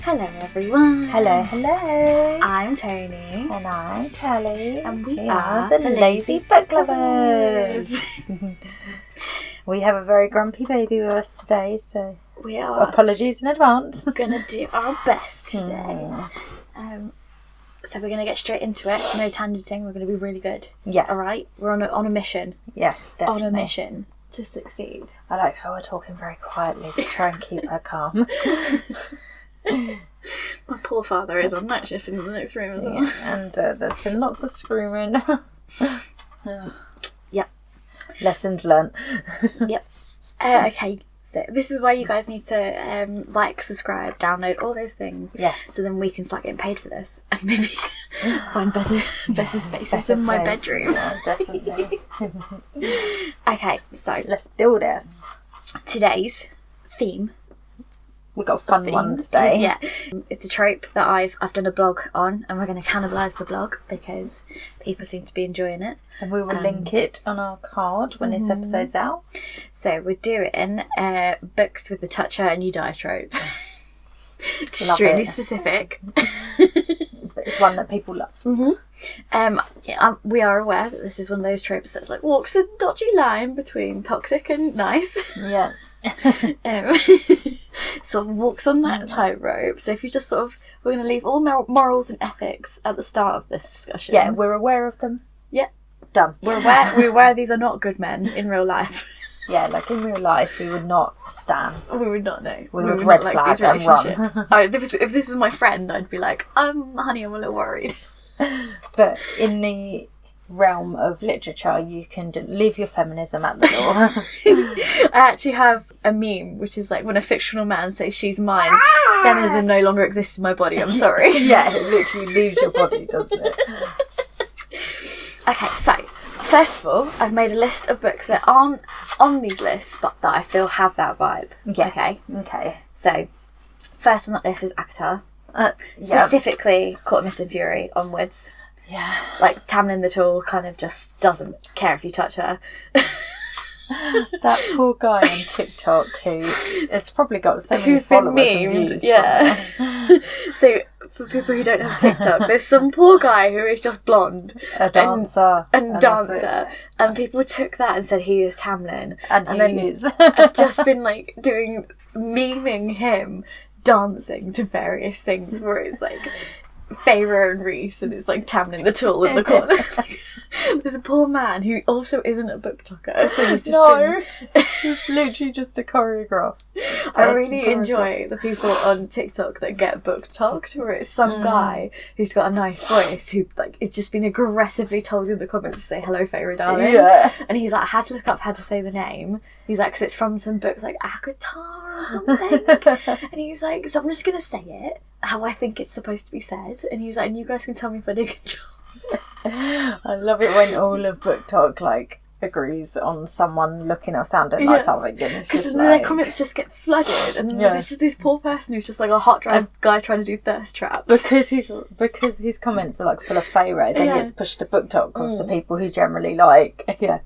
Hello everyone. Hello. I'm Toni. And I'm Tally. And we are the Lazy Book Lovers. We have a very grumpy baby with us today, so We are apologies in advance. gonna do our best today. So we're gonna get straight into it. No tangenting. We're gonna be really good. Yeah. All right. We're on a mission. Yes, definitely. On a mission to succeed. I like how we're talking very quietly to try and keep her calm. My poor father is on night shift in the next room as well. Yeah, and there's been lots of screaming. Yep. Lessons learnt. Yep. Okay. So this is why you guys need to like, subscribe, download, all those things. Yeah. So then we can start getting paid for this and maybe find better spaces in my bedroom. Yeah, definitely. Okay, so Let's do this. today's theme. We've got a fun one today. Yeah, it's a trope that I've done a blog on, and we're going to cannibalise the blog because people seem to be enjoying it. And we will link it on our card when this episode's out. So we're doing books with the touch her and you die trope. Extremely it. specific. But it's one that people love. We are aware that this is one of those tropes that like walks a dodgy line between toxic and nice. Yeah. Sort of walks on that tightrope. So if you just we're going to leave all morals and ethics at the start of this discussion. Yeah, we're aware of them. Yeah. Done. We're aware these are not good men in real life. Yeah, like in real life, we would not stand. We would not know. We would red not flag these and run. relationships. If this was my friend, I'd be like, honey, I'm a little worried. But in the realm of literature, you can leave your feminism at the door. I actually have a meme, which is like when a fictional man says she's mine, feminism no longer exists in my body, I'm sorry. Yeah, it literally leaves your body, doesn't it? Okay, so first of all, I've made a list of books that aren't on these lists, but that I feel have that vibe. Yeah. Okay. So, first on that list is ACOTAR. Yeah. Specifically, Court of Mist and Fury onwards. Yeah. Like, Tamlin the Tall kind of just doesn't care if you touch her. That poor guy on TikTok who it's probably got so many Who's been followers and memed, views. yeah. So, for people who don't have TikTok, there's some poor guy who is just blonde. A dancer. And dancer. And people took that and said he is Tamlin. And then he is. I've just been like memeing him dancing to various things where it's like Feyre and Reese and it's like Tamlin the Tall in the corner. There's a poor man who also isn't a book talker, so he's just It's literally just a choreograph. I really enjoy the people on TikTok that get book talked, where it's some guy who's got a nice voice who like is just been aggressively told in the comments to say hello, Feyre darling. Yeah. And he's like, I had to look up how to say the name. He's like, because it's from some books like ACOTAR or something. And he's like, so I'm just gonna say it how I think it's supposed to be said. And he's like, and you guys can tell me if I do a good job. I love it when all of Book Talk agrees on someone looking or sounding like something. Because then their comments just get flooded, and there's just this poor person who's just like a hot dry guy trying to do thirst traps. Because his comments are like full of Feyre, then gets pushed to Book Talk of the people who generally like. Yeah.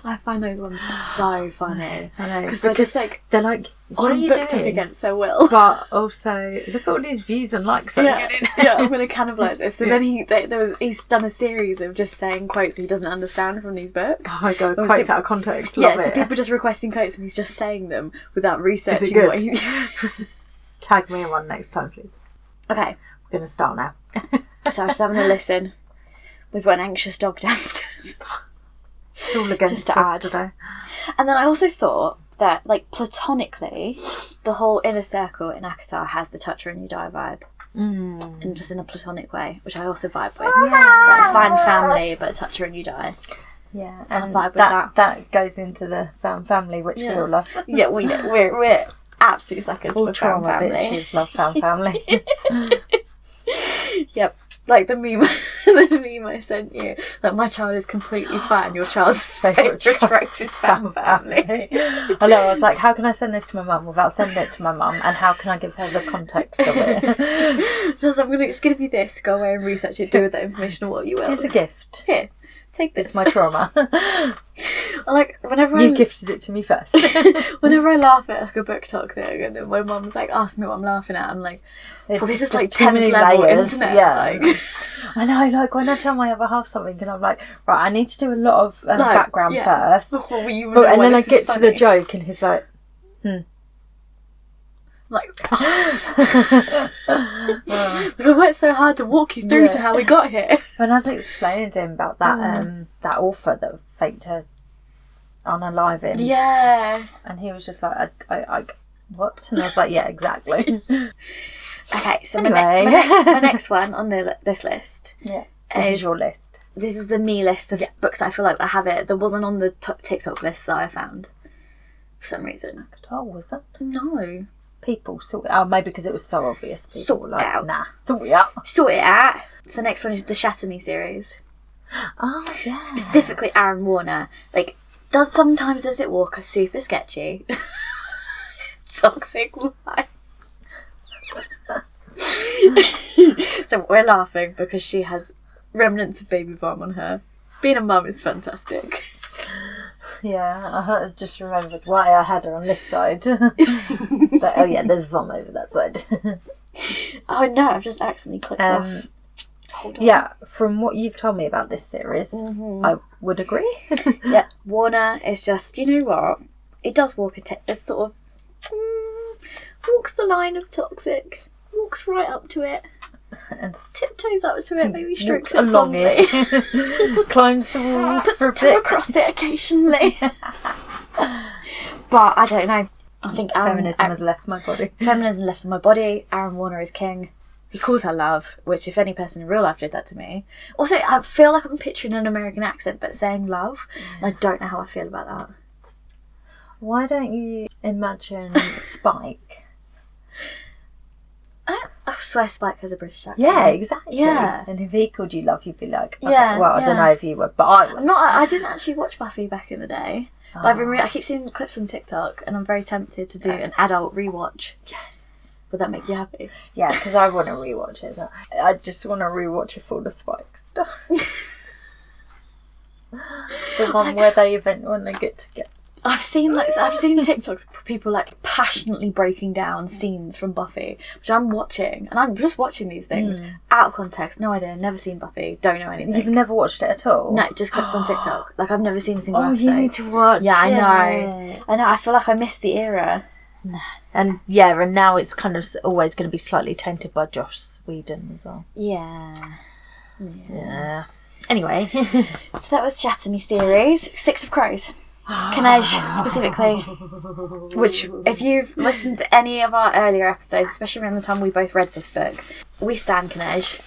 I find those ones so funny. I know. Because they're just like, they're like, what are you book doing? against their will. But also, look at all these views and likes. I'm going to cannibalise this. So then he's done a series of just saying quotes he doesn't understand from these books. Oh my god, quotes out of context. Yeah, Love so it. people just requesting quotes and he's just saying them without researching. Is it good? What he... Tag me in one next time, please. Okay. We're going to start now. So I was just having a listen. We've got an anxious dog downstairs. It's all against just to us add. today. And then I also thought that, like, platonically, the whole inner circle in ACOTAR has the touch her and you die vibe. And just in a platonic way, which I also vibe with. Like, find family, but touch her and you die. Yeah, and vibe with that. That goes into the found family, which we all love. Yeah, we're absolute suckers all for found family. Bitches love found family. Yep, like the meme I sent you. Like, my child is completely fine. Your child's favourite trope is found family. I know. I was like, how can I send this to my mum without sending it to my mum, and how can I give her the context of it? I'm gonna just give you this. Go away and research it. Do with that information what you will. Here's a gift. Here, take this. It's my trauma. Like, whenever You gifted it to me first. whenever I laugh at like a book talk thing, and then my mum's like, ask me what I'm laughing at, I'm like, well, this is like 10th level internet. Yeah. Like. I know, like when I tell my other half something and I'm like, right, I need to do a lot of background first. And then I get to the joke and he's like, Like, I worked so hard to walk you through to how we got here. When I was explaining to him about that that author that faked her unaliving. Yeah. And he was just like, I what? And I was like, yeah, exactly. Okay, so anyway. my next one on this list. Yeah. This is your list. This is the me list of books that I feel like I have it. That wasn't on the TikTok list that I found. For some reason. Oh, was it? No. People sort it out. Maybe because it was so obvious. People Sort were it like, out. nah, sort it out. Sort it out. So the next one is the Shatter Me series. Oh, yeah. Specifically Aaron Warner. Like, does it walk a super sketchy, toxic life? So we're laughing because she has remnants of baby vomit on her. Being a mum is fantastic. Yeah, I just remembered why I had her on this side. It's like, oh yeah, there's vomit over that side. Oh no, I've just accidentally clicked off. Hold on. Yeah, from what you've told me about this series, I would agree. Yeah, Warner is just, you know what? It does walk a sort of walks the line of toxic. Walks right up to it. And Tiptoes up to it, maybe strokes it along fondly. it. Climbs the wall. Puts for a a toe bit. across it occasionally. But I don't know. I think Feminism has left my body. Feminism left in my body. Aaron Warner is king. He calls her love, which if any person in real life did that to me. Also, I feel like I'm picturing an American accent, but saying love. And I don't know how I feel about that. Why don't you imagine Spike? I swear Spike has a British accent. Yeah, exactly. Yeah. And if he called you love, you'd be like, okay, Yeah, well, I don't yeah. know if you would, but I would. I didn't actually watch Buffy back in the day. But I keep seeing clips on TikTok, and I'm very tempted to do an adult rewatch. Yes. Would that make you happy? Yeah, because I want to rewatch it. I just want to rewatch it for the Spike stuff. The one where when they get together. I've seen TikToks of people like passionately breaking down scenes from Buffy, which I'm watching, and I'm just watching these things out of context. No idea, never seen Buffy, don't know anything. You've never watched it at all? No, just clips on TikTok. Like I've never seen a single episode. You need to watch. Yeah, I know. I feel like I missed the era. And yeah, and now it's kind of always going to be slightly tainted by Joss Whedon as well. Yeah. Anyway, So that was Shatter Me series. Six of Crows. Knej specifically, which if you've listened to any of our earlier episodes, especially around the time we both read this book, we stan Knej,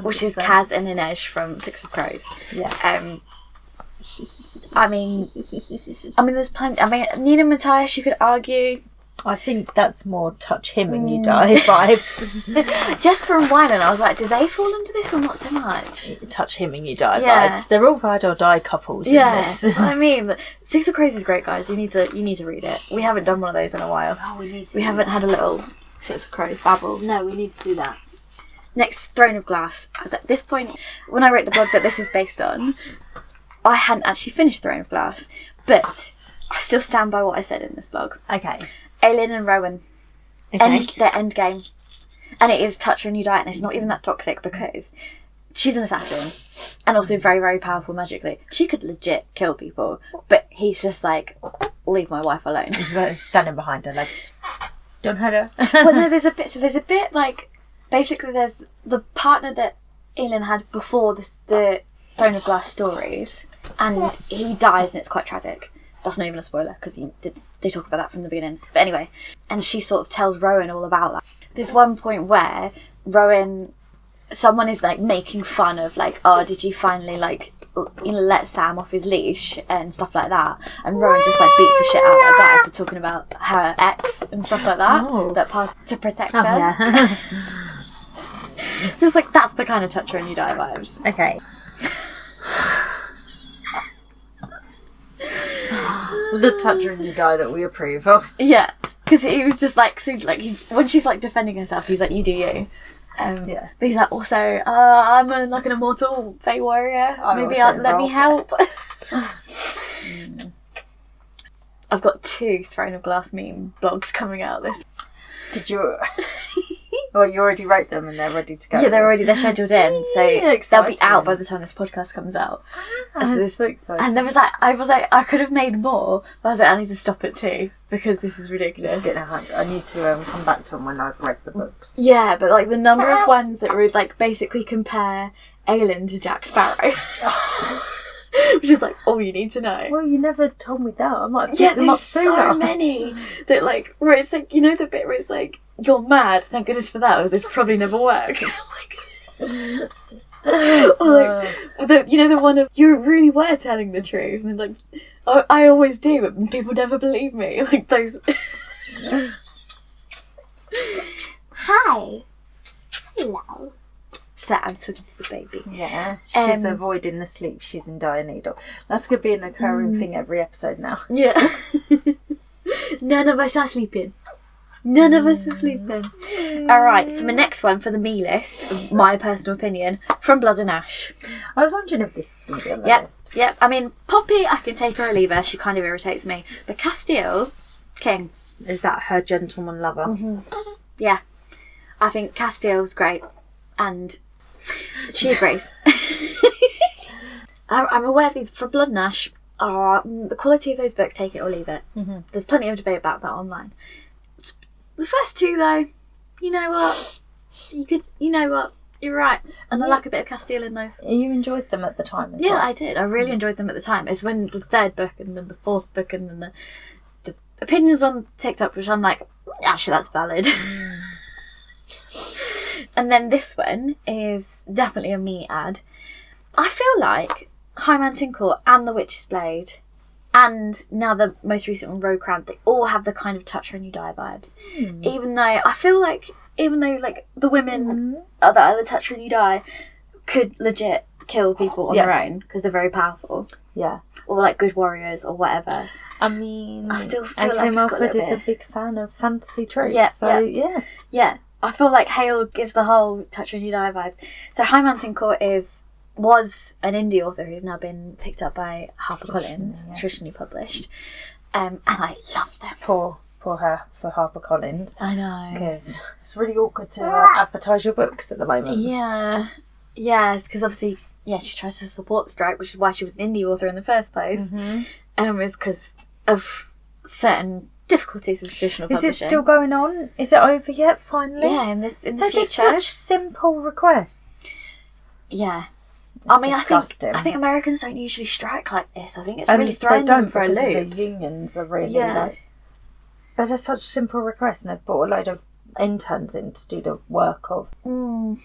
which is Kaz and Inej from Six of Crows. Yeah. I mean, there's plenty. I mean, Nina Matthias, you could argue. I think that's more touch him and you die vibes. Jesper and Wyman, I was like, do they fall into this or not so much? Touch him and you die Yeah. vibes. They're all ride or die couples. Yeah, In this. I mean, Six of Crows is great, guys. You need to read it. We haven't done one of those in a while. Oh, we need to. We haven't had a little Six of Crows babble. No, we need to do that. Next, Throne of Glass. At this point, when I wrote the blog that this is based on, I hadn't actually finished Throne of Glass, but I still stand by what I said in this blog. Okay. Aelin and Rowan. Okay. Their end game. And it is touch her and you die, and it's not even that toxic because she's an assassin and also very, very powerful magically. She could legit kill people, but he's just like, leave my wife alone. He's like standing behind her like, don't hurt her. Well, no, there's a bit like, basically there's the partner that Aelin had before the Throne of Glass stories, and he dies and it's quite tragic. That's not even a spoiler because they talk about that from the beginning. But anyway, and she sort of tells Rowan all about that. There's one point where someone is like making fun of like, oh, did you finally like, let Sam off his leash and stuff like that? And Rowan just like beats the shit out of that guy for talking about her ex and stuff like that that passed to protect her. Yeah. So it's like that's the kind of touch her and you die vibes. Okay. The touch her and you die that we approve of. Yeah, because he was just like, so, like when she's like defending herself, he's like, you do you. Yeah. But he's like, also, I'm like an immortal Fey warrior. Maybe let me help. I've got 2 Throne of Glass meme blogs coming out this. Did you? Well, you already wrote them and they're ready to go. Yeah, they're scheduled in, so they'll be out by the time this podcast comes out. So exciting. And I was like, I could have made more, but I was like, I need to stop at 2 because this is ridiculous. I need to come back to them when I've read the books. Yeah, but like the number of ones that would like basically compare Aelin to Jack Sparrow. Which is like all you need to know. Well, you never told me that. I might have picked them up sooner. So many that like where it's like, you know, the bit where it's like, you're mad, thank goodness for that, or this probably never work. Like, or like the one of, you really were telling the truth, and like, I always do, but people never believe me. Like those. Hi. Hello. So I'm talking to the baby. Yeah, she's avoiding the sleep. She's in dire need of. That's going to be an occurring thing every episode now. Yeah. None of us are sleeping. Alright, so my next one for the me list, my personal opinion, from Blood and Ash. I was wondering if this is going to be on the list. Yep. I mean, Poppy, I can take her or leave her. She kind of irritates me. But Castile, king. Is that her gentleman lover? Mm-hmm. Yeah. I think Castile's great. And she agrees. I'm aware these, for Blood and Ash, are the quality of those books, take it or leave it. Mm-hmm. There's plenty of debate about that online. The first 2, though, you know what? You're right. And I like a bit of Castile in those. You enjoyed them at the time as well? Yeah, I did. I really enjoyed them at the time. It's when the 3rd book and then the 4th book and then the opinions on TikTok, which I'm like, actually, that's valid. And then this one is definitely a me ad. I feel like High Mountain Court and The Witch's Blade and now the most recent one, Rogue Crown, they all have the kind of touch her and you die vibes. Even though I feel like, like the women that are the touch her and you die could legit kill people on their own because they're very powerful. Yeah. Or like good warriors or whatever. I mean, I still feel like Melford is a big fan of fantasy tropes. Yeah. I feel like Hale gives the whole touch her and you die vibe. So High Mountain Court was an indie author who's now been picked up by HarperCollins, traditionally published. And I love them. Poor her for HarperCollins. I know. Because it's really awkward to advertise your books at the moment. Yeah. Yes, because obviously, she tries to support the strike, which is why she was an indie author in the first place. It's because of certain difficulties with traditional publishing. Is it still going on? Is it over yet, finally? Yeah, in the future. It's such simple requests. Yeah. It's I think Americans don't usually strike like this. I think it's really thrown them for a loop. The unions are really but it's such a simple request, and they've brought a load of interns in to do the work of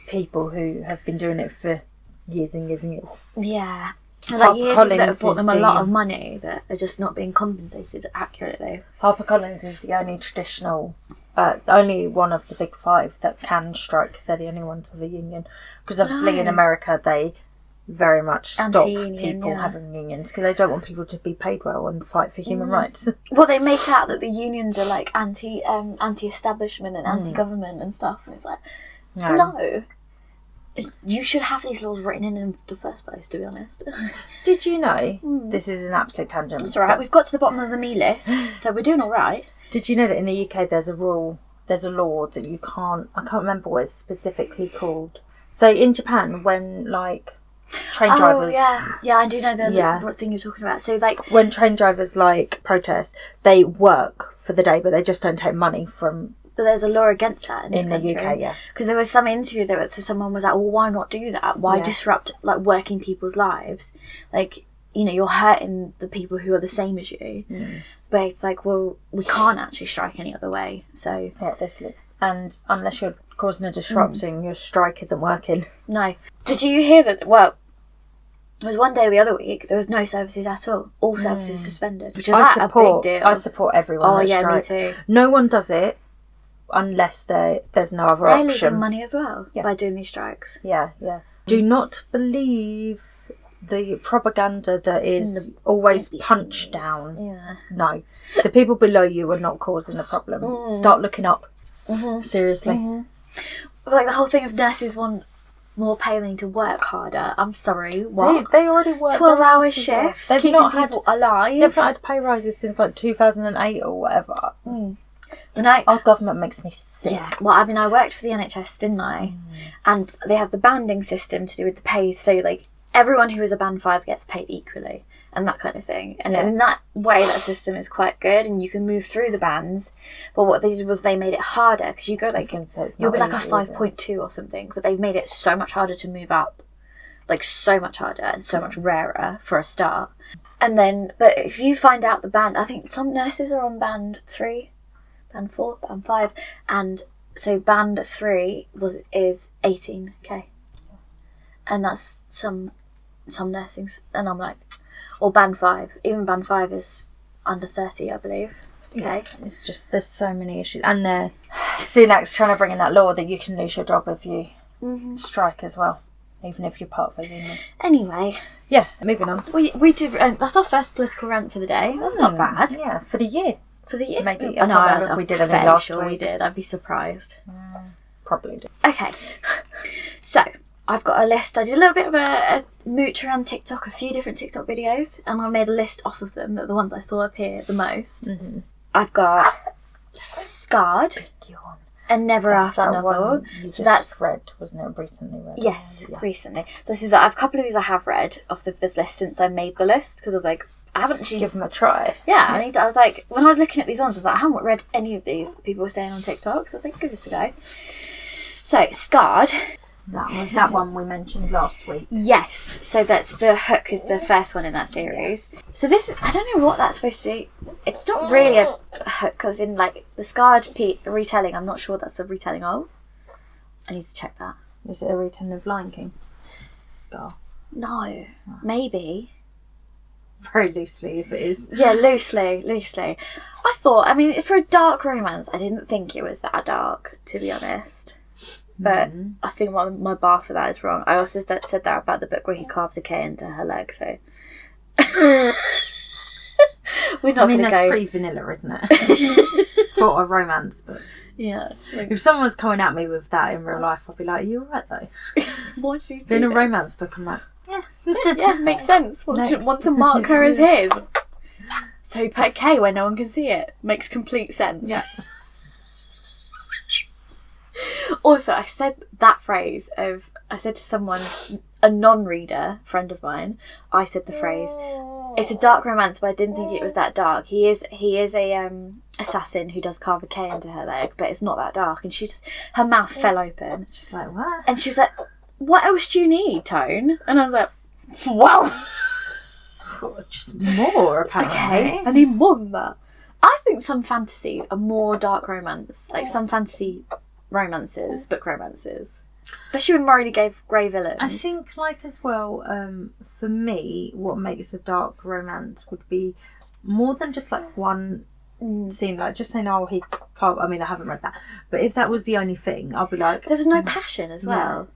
people who have been doing it for years and years and years. Yeah. Like, you hear people that have brought them a lot of money that are just not being compensated accurately. HarperCollins is the only traditional, only one of the big 5 that can strike because they're the only ones with a union. Because obviously in America they very much stop people having unions because they don't want people to be paid well and fight for human rights. Well, they make out that the unions are like anti-establishment and anti-government and stuff, and it's like, no. You should have these laws written in the first place, to be honest. Did you know, this is an absolute tangent. It's alright, we've got to the bottom of the me list, so we're doing alright. Did you know that in the UK there's a law that you can't, I can't remember what it's specifically called. So in Japan, when like train drivers... Yeah, I do know what thing you're talking about. So like... When train drivers like protest, they work for the day, but they just don't take money from... But there's a law against that in this country. The UK, because there was some interview that someone was like, well, why not do that? Why disrupt like working people's lives? Like, you're hurting the people who are the same as you. But it's like, well, we can't actually strike any other way. So and unless you're causing a disruption, your strike isn't working. No. Did you hear that? Well, there was one day the other week, there was no services at all. All services suspended. Which is a big deal. I support everyone that strikes. Me too. No one does it unless there's no other option. They're losing money as well by doing these strikes. Yeah. Do not believe the propaganda that is always punched down. Yeah. No. The people below you are not causing the problem. Start looking up. Seriously. Like the whole thing of nurses want more pay, they need to work harder. I'm sorry, what? They already work 12-hour shifts, They've keeping not people alive. They've not had pay rises since like 2008 or whatever. And Our government makes me sick. Yeah, well, I mean, I worked for the NHS, didn't I? And they have the banding system to do with the pay, so like everyone who is a band 5 gets paid equally and that kind of thing. And in that way, that system is quite good, and you can move through the bands. But what they did was they made it harder, because you go like you'll be like a 5.2 or something, but they've made it so much harder to move up, like so much harder and so much rarer for a start. And then, but if you find out the band, I think some nurses are on band 3. Band 4, band 5, and so band 3 is 18k, and that's some nursing, and I'm like, or band 5, even band 5 is under 30, I believe. Okay, yeah, it's just there's so many issues, and Sunak's trying to bring in that law that you can lose your job if you strike as well, even if you're part of a union. Anyway, yeah, moving on. We did. That's our first political rant for the day. That's not bad. Yeah, for the year. For the year? Maybe. I'm we did it last sure week. we did. I'd be surprised. Probably did. Okay. So, I've got a list. I did a little bit of a mooch around TikTok, a few different TikTok videos, and I made a list off of them, the ones I saw appear the most. I've got Scarred, and Never After Novel. So that's read, wasn't it? Recently read. Yes, recently. So this is a couple of these I have read off this list since I made the list, because I was like, I haven't actually give them a try. Yeah, I was like, when I was looking at these ones, I was like, I haven't read any of these that people were saying on TikTok, so I was like, give this a go. So, Scarred. That one we mentioned last week. Yes, so that's the hook is the first one in that series. So this is, I don't know what that's supposed to. It's not really a hook, because in like the Scarred retelling, I'm not sure what that's a retelling of. I need to check that. Is it a retelling of Lion King? Scar? No, maybe. Very loosely, if it is. Yeah, loosely. I thought, I mean, for a dark romance, I didn't think it was that dark, to be honest. But I think my bar for that is wrong. I also said that about the book where he carves a K into her leg, so... We're not going to go... that's pretty vanilla, isn't it? For a romance book. Yeah. If someone was coming at me with that in real life, I'd be like, are you alright, though? Why did you do in a romance book, I'm like... Yeah, makes sense. Want to mark her as his. So you put a K where no one can see it. Makes complete sense. Yeah. Also, I said that phrase I said to someone, a non-reader friend of mine, I said the phrase, it's a dark romance, but I didn't think it was that dark. He is a assassin who does carve a K into her leg, but it's not that dark. And her mouth fell open. She's like, what? And she was like, what else do you need, Tone? And I was like, well, just more, apparently. Okay, I need more than that. I think some fantasies are more dark romance, like some fantasy romances, book romances, especially with morally grey villains. I think, like, as well, for me, what makes a dark romance would be more than just like one scene, like just saying, oh, he can't. I mean, I haven't read that, but if that was the only thing, I'd be like, there was no passion as well.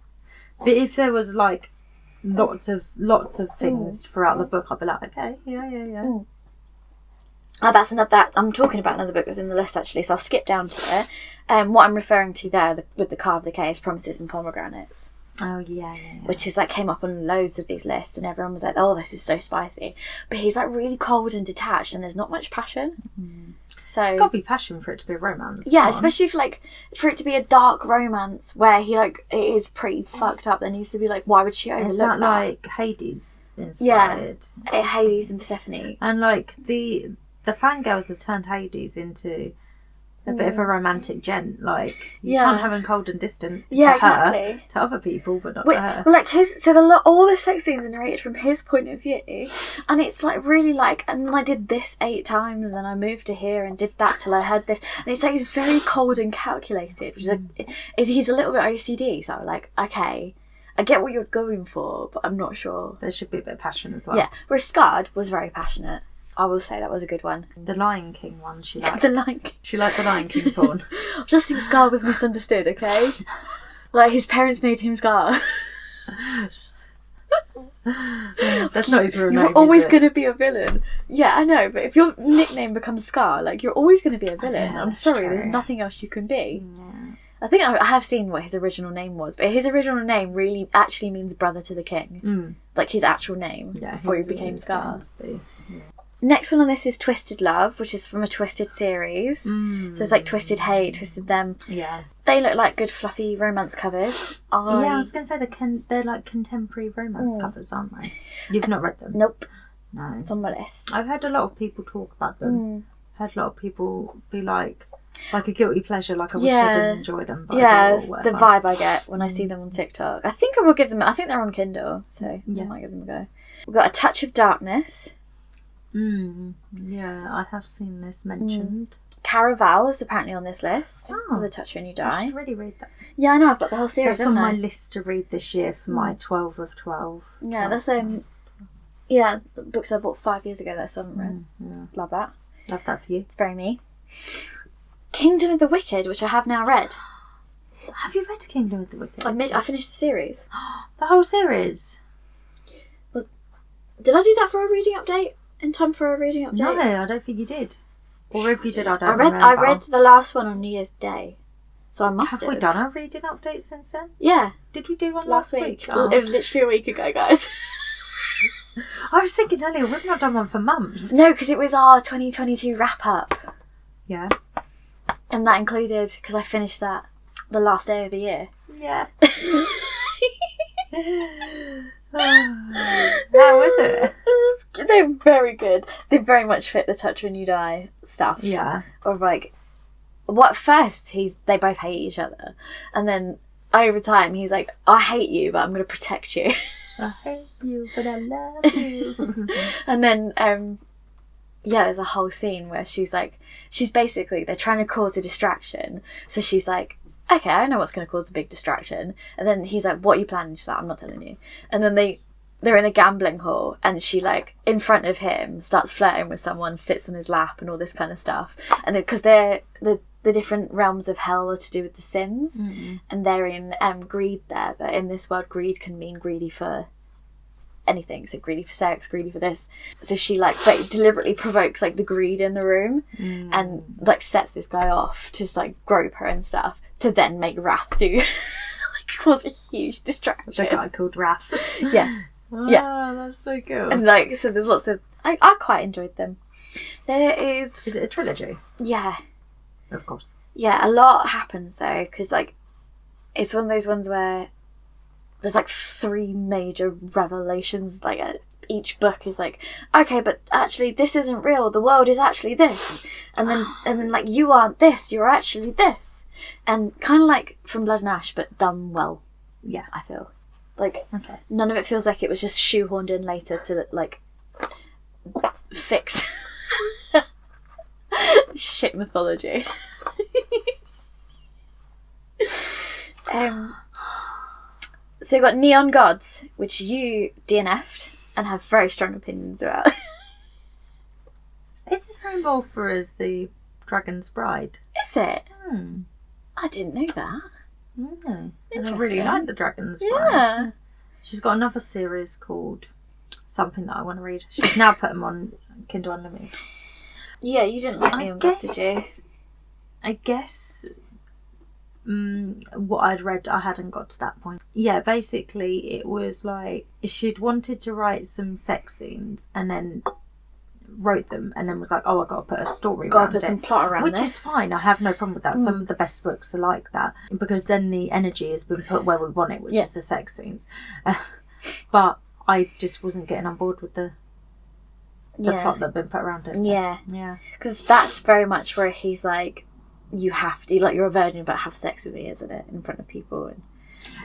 But if there was like lots of things throughout the book, I'd be like, okay, yeah. Oh, that's another. I'm talking about another book that's in the list actually, so I'll skip down to it. What I'm referring to there with the carve the K is Promises and Pomegranates. Oh yeah. Which is like came up on loads of these lists, and everyone was like, "Oh, this is so spicy," but he's like really cold and detached, and there's not much passion. So there's got to be passion for it to be a romance. Yeah, especially for it to be a dark romance where he like it is pretty fucked up. There needs to be like, why would she overlook that? Like Hades inspired? Yeah, Hades and Persephone, and like the fangirls have turned Hades into a bit of a romantic gent. Like you can't have him cold and distant to her, to other people, but not to her. Well, like all the sex scenes are narrated from his point of view, and it's like really like, and then I did this 8 times, and then I moved to here and did that till I heard this, and it's like he's very cold and calculated, which is like he's a little bit OCD. So I'm like, okay, I get what you're going for, but I'm not sure. There should be a bit of passion as well. Yeah, whereas Scarred was very passionate. I will say that was a good one. The Lion King one, she liked. The Lion King. She liked the Lion King porn. I just think Scar was misunderstood, okay? Like, his parents named him Scar. That's not his real name. You're always going to be a villain. Yeah, I know, but if your nickname becomes Scar, like, you're always going to be a villain. Yeah, I'm sorry, true. there's nothing else you can be. Yeah. I think I have seen what his original name was, but his original name really actually means brother to the king. Like his actual name before he became Scar. Next one on this is Twisted Love, which is from a Twisted series. So it's like Twisted Hate, Twisted Them. Yeah. They look like good fluffy romance covers. Yeah, I was going to say they're like contemporary romance covers, aren't they? You've not read them? Nope. No. It's on my list. I've heard a lot of people talk about them. Heard a lot of people be like a guilty pleasure, like I wish I didn't enjoy them. But I do, it's the vibe I get when I see them on TikTok. I think I will give them, I think they're on Kindle, so I might give them a go. We've got A Touch of Darkness. Yeah, I have seen this mentioned. Caraval is apparently on this list. The Touch When You Die. I should really read that. Yeah, I know, I've got the whole series. That's on my list to read this year for my 12 of 12. Yeah, that's books I bought 5 years ago that I still haven't read. Yeah. Love that. Love that for you. It's very me. Kingdom of the Wicked, which I have now read. Have you read Kingdom of the Wicked? I finished the series. The whole series? Did I do that for a reading update? In time for a reading update? No, I don't think you did. Or if you did, I don't remember. I read the last one on New Year's Day. So I must have. Have we done a reading update since then? Yeah. Did we do one last week? Oh. It was literally a week ago, guys. I was thinking earlier, we've not done one for months. No, because it was our 2022 wrap-up. Yeah. And that included, because I finished that the last day of the year. Yeah. How was it? They're very good. They very much fit the Touch When You Die stuff. Yeah. Of like, at first they both hate each other, and then over time he's like, I hate you, but I'm going to protect you. I hate you, but I love you. And then there's a whole scene where she's basically, they're trying to cause a distraction, so she's like, okay, I know what's going to cause a big distraction. And then he's like, what are you planning? She's like, I'm not telling you. And then they're in a gambling hall, and she, like, in front of him, starts flirting with someone, sits on his lap and all this kind of stuff. And because they're the different realms of hell are to do with the sins, and they're in greed there. But in this world, greed can mean greedy for anything. So greedy for sex, greedy for this. So she, like, deliberately provokes, like, the greed in the room and, like, sets this guy off to just, like, grope her and stuff, to then make Wrath do, like, cause a huge distraction. The guy called Wrath. Yeah. Oh, that's so cool. And, like, so there's lots of... I quite enjoyed them. There is... Is it a trilogy? Yeah. Of course. Yeah, a lot happens, though, because, like, it's one of those ones where there's, like, 3 major revelations. Like, each book is like, okay, but actually this isn't real. The world is actually this. And then like, you aren't this. You're actually this. And kind of like From Blood and Ash, but done well. Yeah. I feel. Like, okay. None of it feels like it was just shoehorned in later to, like, fix shit mythology. So you've got Neon Gods, which you DNF'd and have very strong opinions about. It's the same author as the Dragon's Bride. Is it? I didn't know that. No. And I really like the Dragon's Bride. Yeah. She's got another series called something that I want to read. She's now put them on Kindle Unlimited. Yeah, you didn't like Neon Gods, did you? I guess what I'd read, I hadn't got to that point. Yeah, basically it was like she'd wanted to write some sex scenes and then wrote them and then was like, oh, I got to put a story around it. Got to put some plot around which this. is fine. I have no problem with that. Some of the best books are like that because then the energy has been put where we want it, which is the sex scenes. But I just wasn't getting on board with the plot that had been put around it. So. Yeah. Because that's very much where he's like, you have to, like, you're a virgin but have sex with me, isn't it, in front of people.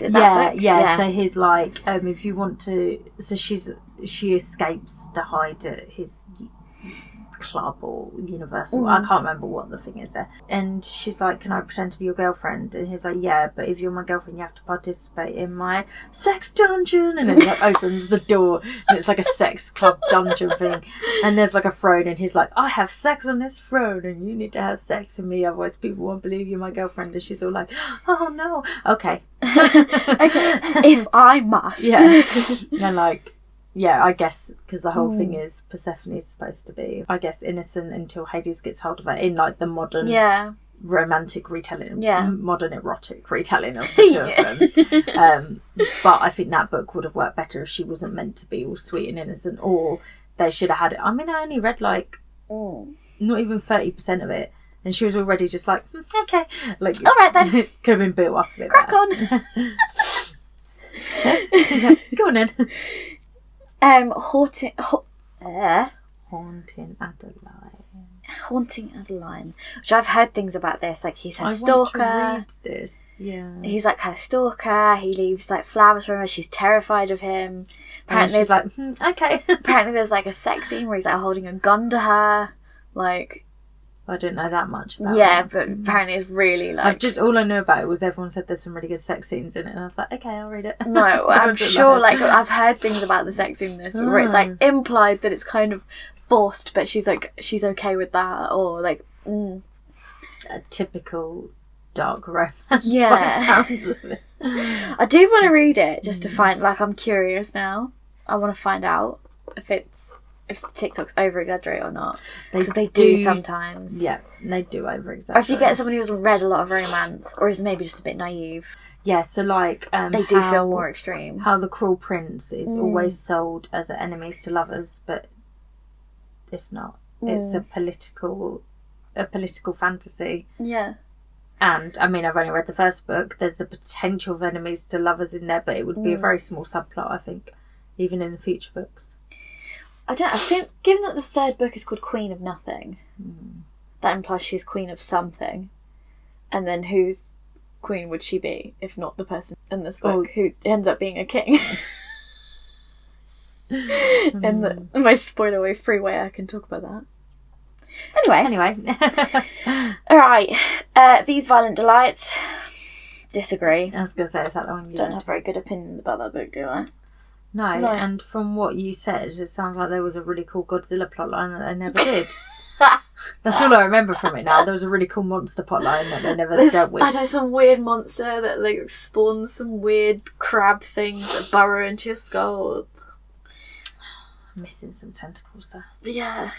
And yeah. So he's like, if you want to, so she escapes to hide at his club or Universal. I can't remember what the thing is there. And she's like, can I pretend to be your girlfriend? And he's like, yeah, but if you're my girlfriend, you have to participate in my sex dungeon. And then like opens the door and it's like a sex club dungeon thing. And there's like a throne and he's like, I have sex on this throne and you need to have sex with me, otherwise people won't believe you're my girlfriend. And she's all like, oh no. Okay. Okay. If I must. Yeah. And like, yeah, I guess because the whole thing is Persephone's supposed to be, I guess, innocent until Hades gets hold of her in like the modern romantic retelling, Yeah. modern erotic retelling of the two of them. But I think that book would have worked better if she wasn't meant to be all sweet and innocent, or they should have had it. I mean, I only read like not even 30% of it, and she was already just like, okay, like, all right then, could have been built up a bit. crack on. Go on then. Haunting Adeline, which I've heard things about this. Like, he's her stalker. I want to read this. Yeah. He's like her stalker. He leaves like flowers for her. She's terrified of him. Apparently, she's like, okay. Apparently, there's like a sex scene where he's like holding a gun to her. Like, I didn't know that much about it. But apparently it's really like... all I knew about it was everyone said there's some really good sex scenes in it, and I was like, okay, I'll read it. No, I'm sure, like, I've heard things about the sex scene in this, where it's like implied that it's kind of forced, but she's like, she's okay with that, or like... A typical dark romance. Yeah. Sounds of it. I do want to read it, just to find, like, I'm curious now. I want to find out if TikTok's over-exaggerate or not. Because they do sometimes. Yeah, they do over-exaggerate. Or if you get someone who's read a lot of romance, or is maybe just a bit naive. Yeah, so like... they do feel more extreme. How The Cruel Prince is always sold as enemies to lovers, but it's not. It's a political fantasy. Yeah. And, I mean, I've only read the first book. There's a potential of enemies to lovers in there, but it would be a very small subplot, I think, even in the future books. I think, given that the third book is called Queen of Nothing, that implies she's queen of something. And then whose queen would she be, if not the person in this book who ends up being a king? In the most spoiler-free way I can talk about that. Anyway. Alright. These Violent Delights. Disagree. I was going to say, is that the one you don't have very good opinions about that book, do I? No, and from what you said, it sounds like there was a really cool Godzilla plotline that they never did. That's all I remember from it now. There was a really cool monster plotline that they never dealt with. I know, some weird monster that like spawns some weird crab things that burrow into your skull. I'm missing some tentacles there. Yeah,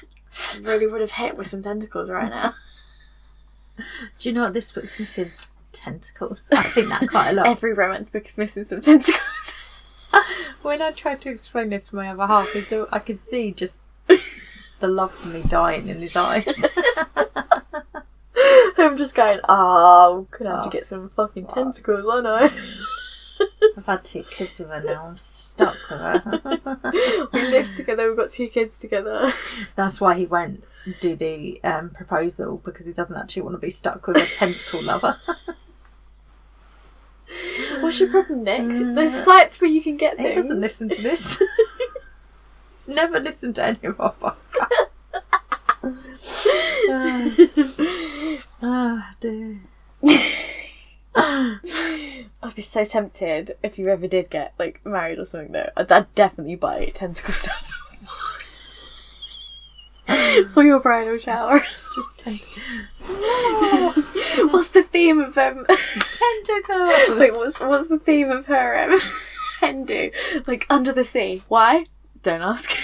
I really would have hit with some tentacles right now. Do you know what this book's missing? Tentacles. I think that quite a lot. Every romance book is missing some tentacles. When I tried to explain this to my other half, I could see just the love for me dying in his eyes. I'm just going, gonna have to get some fucking tentacles, aren't I? I've had 2 kids with her now, I'm stuck with her. We live together, we've got 2 kids together. That's why he won't do the proposal, because he doesn't actually want to be stuck with a tentacle lover. What's your problem, Nick? There's sites where you can get things. He doesn't listen to this. He's never listened to any of our podcasts. Dear. I'd be so tempted if you ever did get like married or something though. I'd definitely buy tentacle stuff for your bridal shower. Just tentacles. What's the theme of tentacles? Wait, what's the theme of her hen do? Like under the sea. Why? Don't ask.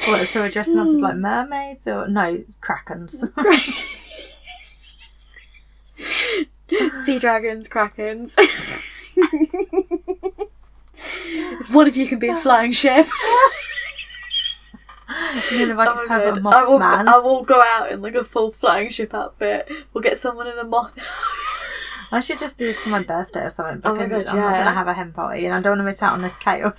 What? So we're dressing up as like mermaids or no krakens? Sea dragons, krakens. If one of you can be a flying ship. And then if I could have a Mothman. I will go out in like a full flying ship outfit. We'll get someone in a moth. I should just do this for my birthday or something, because God, I'm not going to have a hen party and I don't want to miss out on this chaos.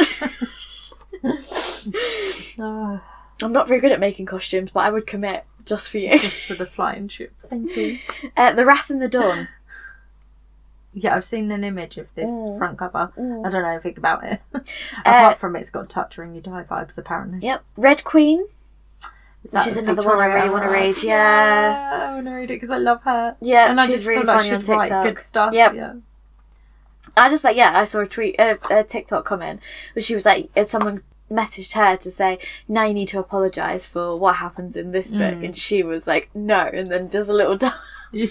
I'm not very good at making costumes, but I would commit just for you. Just for the flying ship. Thank you. The Wrath and the Dawn. Yeah, I've seen an image of this front cover. I don't know anything about it. Apart from it's got Touch Her and You Die vibes, apparently. Yep. Red Queen. Which is another one I really want to read. Yeah. I want to read it because I love her. Yeah, and I she's just really feel like funny on she'd write TikTok. good stuff. Yep. Yeah. I saw a tweet, a TikTok comment, where she was like, someone messaged her to say, now you need to apologise for what happens in this book, and she was like, no, and then does a little dance. Yeah.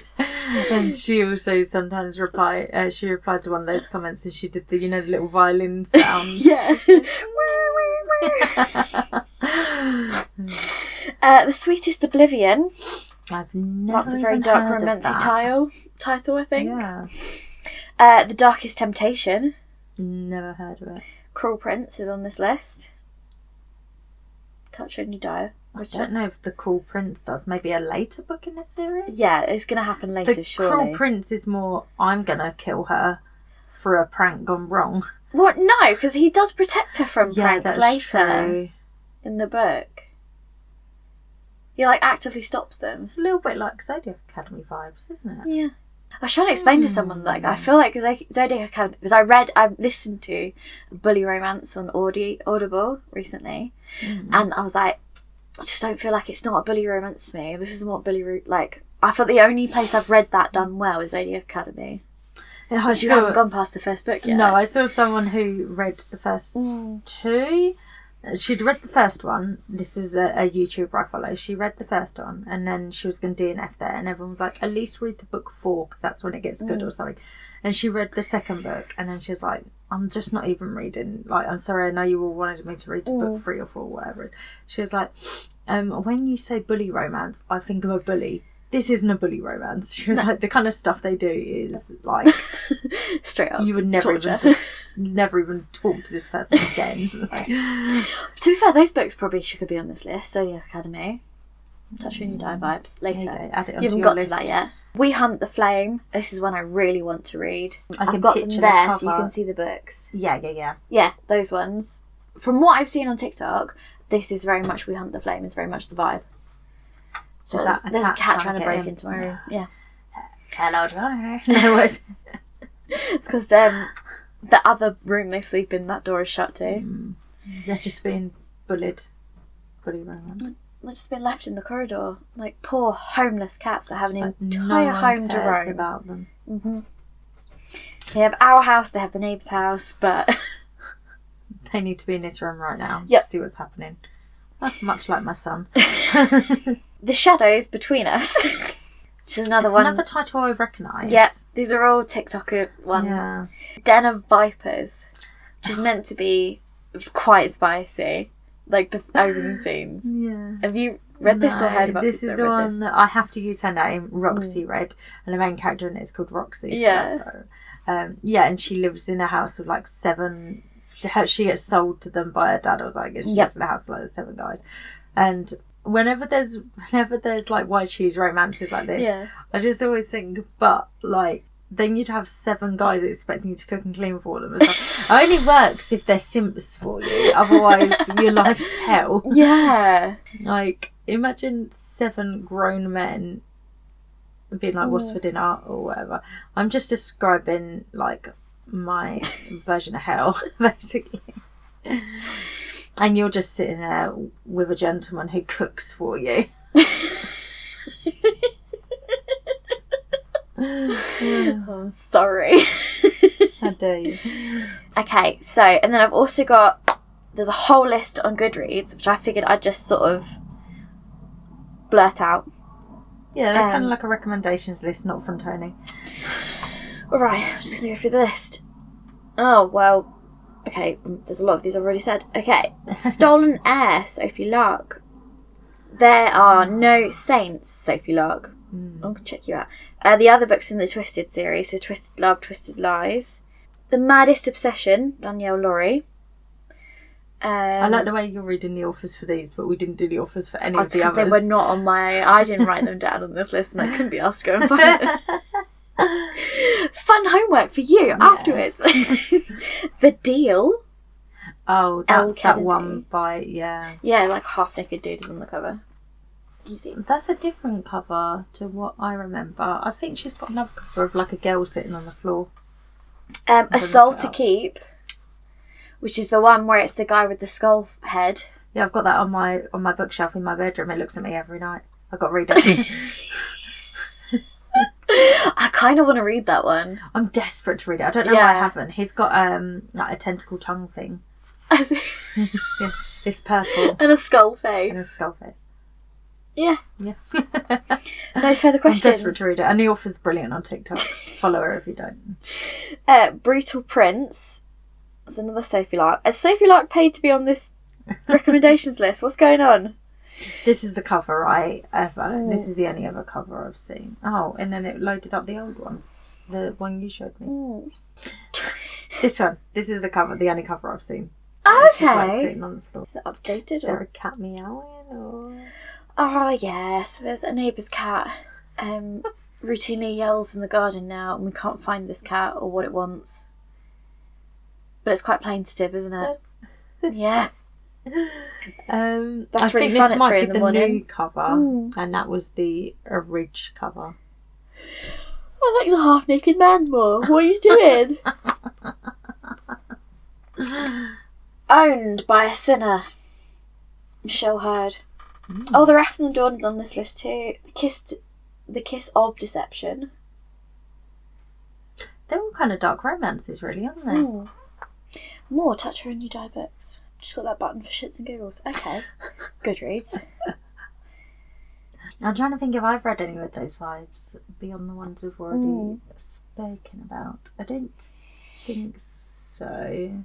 And she also sometimes replied to one of those comments, and she did the, the little violin sound. Yeah. The Sweetest Oblivion. I've never That's a very even dark heard of romancy that. title, I think. Yeah. The Darkest Temptation. Never heard of it. Cruel Prince is on this list. Touch Only Die. I don't know if The Cruel Prince does. Maybe a later book in the series? Yeah, it's going to happen later, The surely. Cruel Prince is more, I'm going to kill her for a prank gone wrong. What? No, because he does protect her from pranks that's later true. in the book. He, like, actively stops them. It's a little bit like Zodiac Academy vibes, isn't it? Yeah. I was trying to explain to someone, like, I feel like Zodiac Academy, because I listened to Bully Romance on Audible recently, and I was like, I just don't feel like it's not a bully romance to me. This isn't what like, I thought the only place I've read that done well is Zodiac Academy. Because you haven't gone past the first book yet. No, I saw someone who read the first two. She'd read the first one. This was a YouTuber I follow. She read the first one, and then she was going to DNF there, and everyone was like, at least read to book 4, because that's when it gets good or something. And she read the second book, and then she was like, I'm just not even reading. Like, I'm sorry, I know you all wanted me to read to book 3 or 4, whatever. She was like, when you say bully romance, I think of a bully. This isn't a bully romance. She was like, the kind of stuff they do is like straight up. You would never even talk to this person again. Like, to be fair, those books probably could be on this list. Zodiac Academy, Touch When You Die vibes later. Add it onto You haven't your got list. to that yet. We Hunt the Flame. This is one I really want to read. I've got them picture the there so you cover. can see the books. Yeah. Yeah, those ones. From what I've seen on TikTok, this is very much We Hunt the Flame. Is very much the vibe. So there's a cat trying to break into my room. Yeah. Hello, Johnny. No, it's because the other room they sleep in, that door is shut too. They're just being bully romance. They've just been left in the corridor. Like, poor homeless cats that have an It's like entire no one home to cares roam. about them. They have our house, they have the neighbour's house, but They need to be in this room right now. Yep. To see what's happening. Much like my son. The Shadows Between Us, which is another one. Another title I recognise. Yep, these are all TikToker ones. Yeah. Den of Vipers, which is meant to be quite spicy, like the opening scenes. Yeah. Have you read this or heard about this? people Is that the read one this? that I have to use her name. Roxy read, and the main character in it is called Roxy. So Yeah. that's her. And she lives in a house with like 7. She gets sold to them by her dad. I was like, she lives in a house with like 7 guys, and whenever there's like white shoes romances like this, I just always think, but like then you'd have 7 guys expecting you to cook and clean for them. It's like, it only works if they're simps for you. Otherwise, your life's hell. Yeah. Like, imagine 7 grown men being like, what's for dinner or whatever. I'm just describing like my version of hell, basically. And you're just sitting there with a gentleman who cooks for you. I'm sorry. How dare you? Okay, so, and then I've also got, there's a whole list on Goodreads, which I figured I'd just sort of blurt out. Yeah, they're kind of like a recommendations list, not from Toni. Alright, I'm just going to go through the list. Oh, well, okay, there's a lot of these I've already said. Okay, Stolen Heir, Sophie Lark. There Are No Saints, Sophie Lark. I'll check you out. The other books in the Twisted series, so Twisted Love, Twisted Lies. The Maddest Obsession, Danielle Laurie. I like the way you're reading the authors for these, but we didn't do the authors for any of the others. Because they were not on my... I didn't write them down on this list and I couldn't be asked to go and find them. Fun homework for you afterwards. The Deal. Oh, that's that one by... Yeah, like half-naked dude is on the cover. Easy. That's a different cover to what I remember. I think she's got another cover of like a girl sitting on the floor. A Soul to Keep, which is the one where it's the guy with the skull head. Yeah, I've got that on my bookshelf in my bedroom. It looks at me every night. I've got to read it. I kind of want to read that one. I'm desperate to read it. I don't know why I haven't. He's got like a tentacle tongue thing. Yeah, it's purple. And a skull face. And a skull face. Yeah. Yeah. No further questions. I'm desperate to read it. And the author's brilliant on TikTok. Follow her if you don't. Brutal Prince. That's another Sophie Lark. Has Sophie Lark paid to be on this Recommendations list. What's going on? This is the cover, right? Ever. This is the only other cover I've seen. Oh, and then it loaded up the old one. The one you showed me. This one. This is the cover, the only cover I've seen. Okay. Like sitting on the floor. Is it updated? Is there a cat meowing? Or... Oh, yes. There's a neighbour's cat routinely yells in the garden now, and we can't find this cat or what it wants. But it's quite plaintive, isn't it? Yeah. That's I really think fun this at might 3 be in the the morning. new cover, and that was the Ridge cover. I like the half-naked man more. What are you doing? Owned by a sinner. Michelle Hurd. Oh, the Wrath and the Dawn is on this list too. The Kiss of Deception. They're all kind of dark romances, really, aren't they? More Touch Her and You Die books. Just got that button for shits and giggles. Okay. Goodreads. I'm trying to think if I've read any with those vibes beyond the ones we've already spoken about. I don't think so.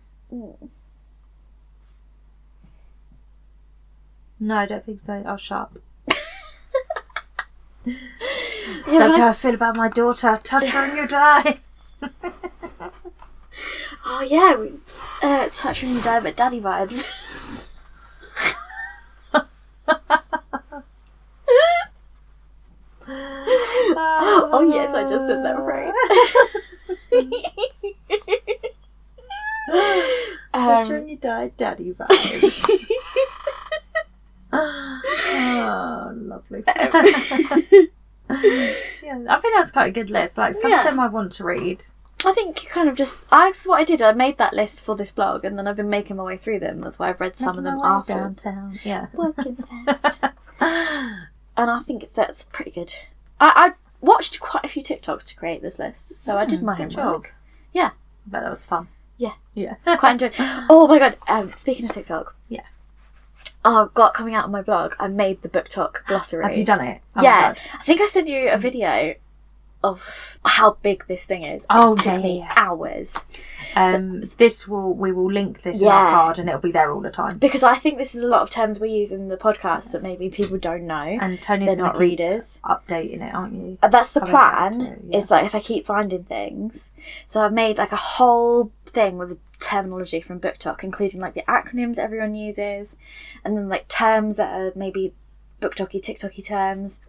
No, I don't think so. I'll shut up. That's how I feel about my daughter. Touch her and you die. Oh yeah, Touch Her and You Die, but daddy vibes. Oh yes, I just said that phrase. Touch her and you die, daddy vibes. Oh, lovely. Yeah, I think that's quite a good list. Like, some of them I want to read. I think you kind of just... That's what I did. I made that list for this blog, and then I've been making my way through them. That's why I've read some of them afterwards. Downtown. Yeah. Working fast. And I think that's pretty good. I watched quite a few TikToks to create this list, so I did my homework. Yeah. But that was fun. Yeah. Yeah. Quite enjoyed. Oh my god, speaking of TikTok. Yeah. Oh, I've got coming out on my blog, I made the book talk glossary. Have you done it? Oh, yeah. I think I sent you a video of how big this thing is. Oh, it took me hours. We will link this in our card, and it'll be there all the time. Because I think this is a lot of terms we use in the podcast that maybe people don't know. And Tony's they're not readers. Updating it, aren't you? That's the plan. Is like if I keep finding things. So I've made like a whole thing with terminology from Book Talk, including like the acronyms everyone uses, and then like terms that are maybe Book Talky, TikToky terms.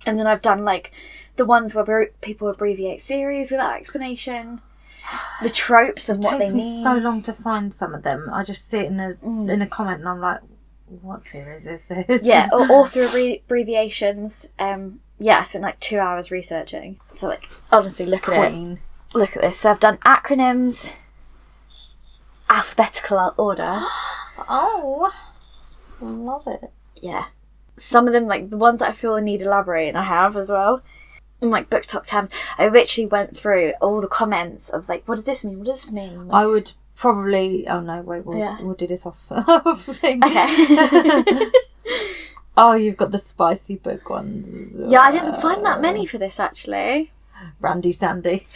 And then I've done like the ones where people abbreviate series without explanation, the tropes and what they mean. It takes me so long to find some of them. I just see it in a comment and I'm like, what series is this? Yeah, or author abbreviations. I spent like 2 hours researching. So like, honestly, look at it. Look at this. So I've done acronyms, alphabetical order. Oh, love it. Yeah. Some of them, like the ones that I feel I need elaborating, I have as well. And like Book Talk terms, I literally went through all the comments of like, what does this mean? What does this mean? Like, I would probably. Oh no, wait, we'll do this off. Okay. Oh, you've got the spicy book one. Yeah, I didn't find that many for this actually. Randy Sandy.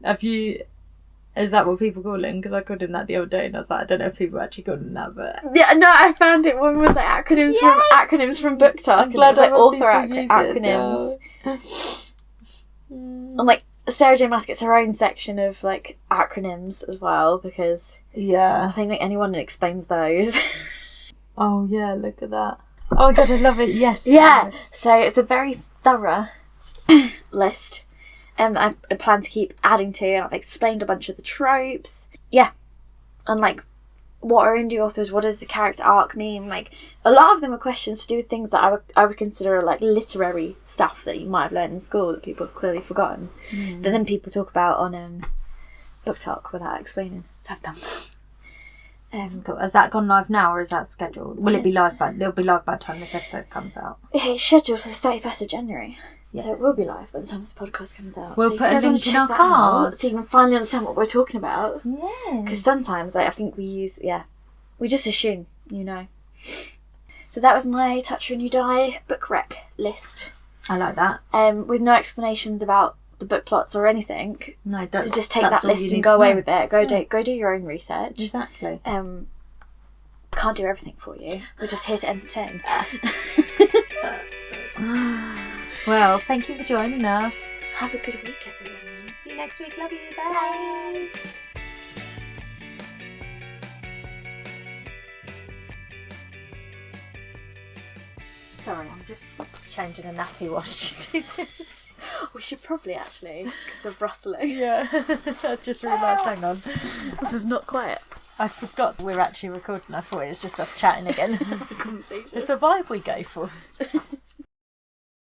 Have you? Is that what people call him? Because I called him that the other day, and I was like, I don't know if people actually called him that, but yeah, no, I found it. One was like acronyms from Book Talk, and it was like author acronyms. And like Sarah J. Maas gets her own section of like acronyms as well, because I think like anyone explains those. Oh yeah, look at that. Oh my god, I love it. Yes. Yeah. So it's a very thorough list. I plan to keep adding to, and I've explained a bunch of the tropes. Yeah. And like, what are indie authors? What does the character arc mean? Like, a lot of them are questions to do with things that I would consider like literary stuff that you might have learned in school that people have clearly forgotten. That then people talk about on Book Talk without explaining. So I've done that. Has that gone live now, or is that scheduled? Will it be live it'll be live by the time this episode comes out? It's scheduled for the 31st of January. Yeah. So it will be live by the time this podcast comes out. We'll put a link in our card so you can finally understand what we're talking about. Yeah. Because sometimes I think we just assume, you know. So that was my Touch Her and You Die book rec list. I like that. With no explanations about the book plots or anything. No, so just take that list and go away with it. Go do your own research. Exactly. Can't do everything for you. We're just here to entertain. Well, thank you for joining us. Have a good week, everyone. See you next week. Love you. Bye. Sorry, I'm just changing a nappy whilst you do this. We should probably actually, because of rustling. Yeah, I just realised, hang on. This is not quiet. I forgot we're actually recording. I thought it was just us chatting again. Conversation. It's the vibe we go for.